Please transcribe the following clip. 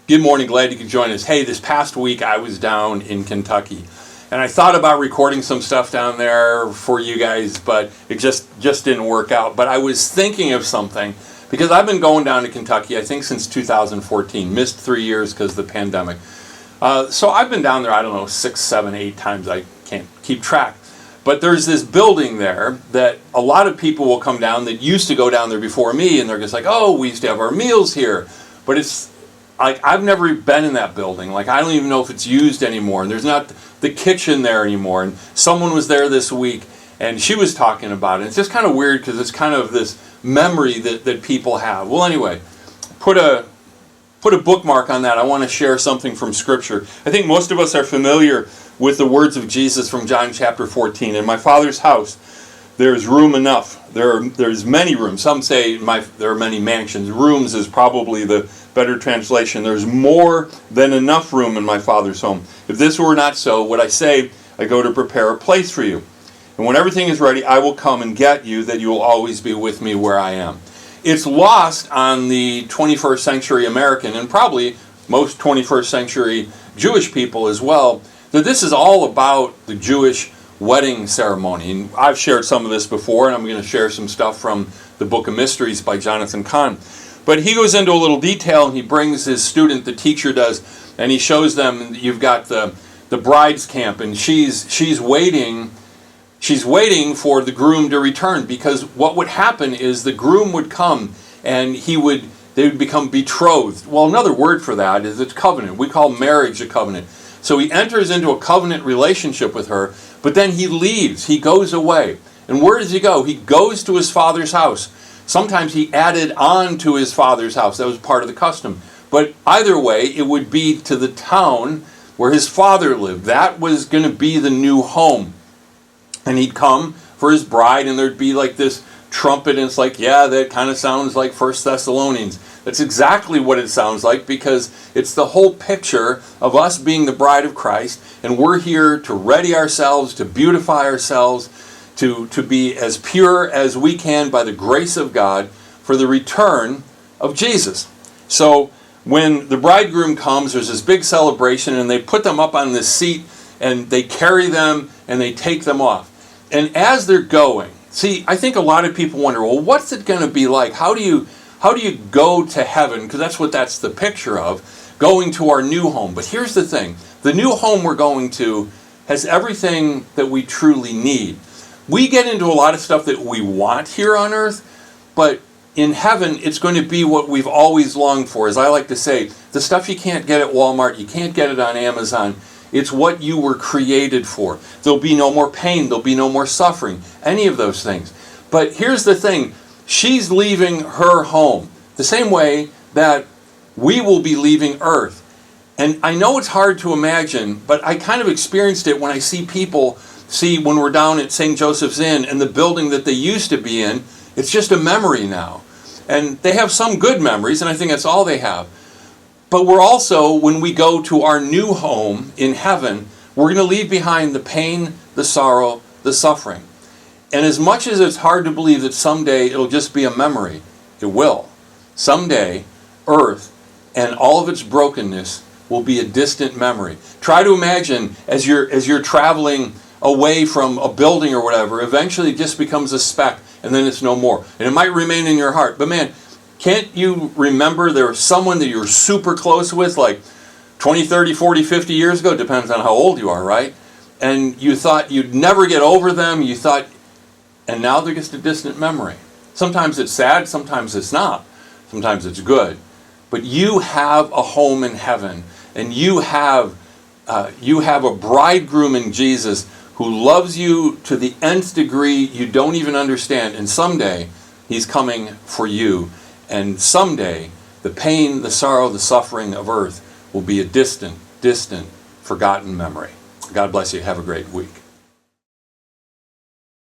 Good morning, glad you could join us. Hey, this past week I was down in Kentucky, and I thought about recording some stuff down there for you guys, but it just didn't work out. But I was thinking of something, because I've been going down to Kentucky, I think since 2014, missed 3 years because of the pandemic. So I've been down there, I don't know, 6, 7, 8 times, I can't keep track. But there's this building there that a lot of people will come down that used to go down there before me, and they're just like, oh, we used to have our meals here. But it's like, I've never been in that building. Like, I don't even know if it's used anymore. And there's not the kitchen there anymore. And someone was there this week, and she was talking about it. It's just kind of weird because it's kind of this memory that people have. Well, anyway, put a bookmark on that. I want to share something from Scripture. I think most of us are familiar with the words of Jesus from John chapter 14. In my Father's house, there's room enough. There's many rooms. Some say there are many mansions. Rooms is probably the better translation. There's more than enough room in my Father's home. If this were not so, would I say, I go to prepare a place for you. And when everything is ready, I will come and get you, that you will always be with me where I am. It's lost on the 21st century American, and probably most 21st century Jewish people as well, that this is all about the Jewish wedding ceremony. And I've shared some of this before, and I'm going to share some stuff from the Book of Mysteries by Jonathan Cahn. But he goes into a little detail, and he brings his student, the teacher does, and he shows them, you've got the bride's camp, and she's waiting for the groom to return, because what would happen is the groom would come and they would become betrothed. Well, another word for that is it's covenant. We call marriage a covenant. So he enters into a covenant relationship with her, but then he leaves. He goes away. And where does he go? He goes to his father's house. Sometimes he added on to his father's house. That was part of the custom. But either way, it would be to the town where his father lived. That was going to be the new home. And he'd come for his bride, and there'd be like this trumpet, and it's like, yeah, that kind of sounds like 1 Thessalonians. That's exactly what it sounds like, because it's the whole picture of us being the bride of Christ, and we're here to ready ourselves, to beautify ourselves, to be as pure as we can by the grace of God for the return of Jesus. So when the bridegroom comes, there's this big celebration, and they put them up on this seat, and they carry them, and they take them off. And as they're going, see, I think a lot of people wonder, well, what's it going to be like? How do you go to heaven? Because that's the picture of going to our new home. But here's the thing. The new home we're going to has everything that we truly need. We get into a lot of stuff that we want here on earth, but in heaven, it's going to be what we've always longed for. As I like to say, the stuff you can't get at Walmart, you can't get it on Amazon. It's what you were created for. There'll be no more pain. There'll be no more suffering. Any of those things. But here's the thing. She's leaving her home the same way that we will be leaving earth. And I know it's hard to imagine, but I kind of experienced it when I see people, when we're down at St. Joseph's Inn and the building that they used to be in, it's just a memory now. And they have some good memories, and I think that's all they have. But we're also, when we go to our new home in heaven, we're going to leave behind the pain, the sorrow, the suffering. And as much as it's hard to believe that someday it'll just be a memory, it will. Someday, earth and all of its brokenness will be a distant memory. Try to imagine as you're traveling away from a building or whatever, eventually it just becomes a speck, and then it's no more. And it might remain in your heart. But man, can't you remember there was someone that you were super close with, like 20, 30, 40, 50 years ago? Depends on how old you are, right? And you thought you'd never get over them. And now they're just a distant memory. Sometimes it's sad, sometimes it's not. Sometimes it's good. But you have a home in heaven, and you have a bridegroom in Jesus who loves you to the nth degree you don't even understand. And someday he's coming for you. And someday, the pain, the sorrow, the suffering of earth will be a distant, forgotten memory. God bless you. Have a great week.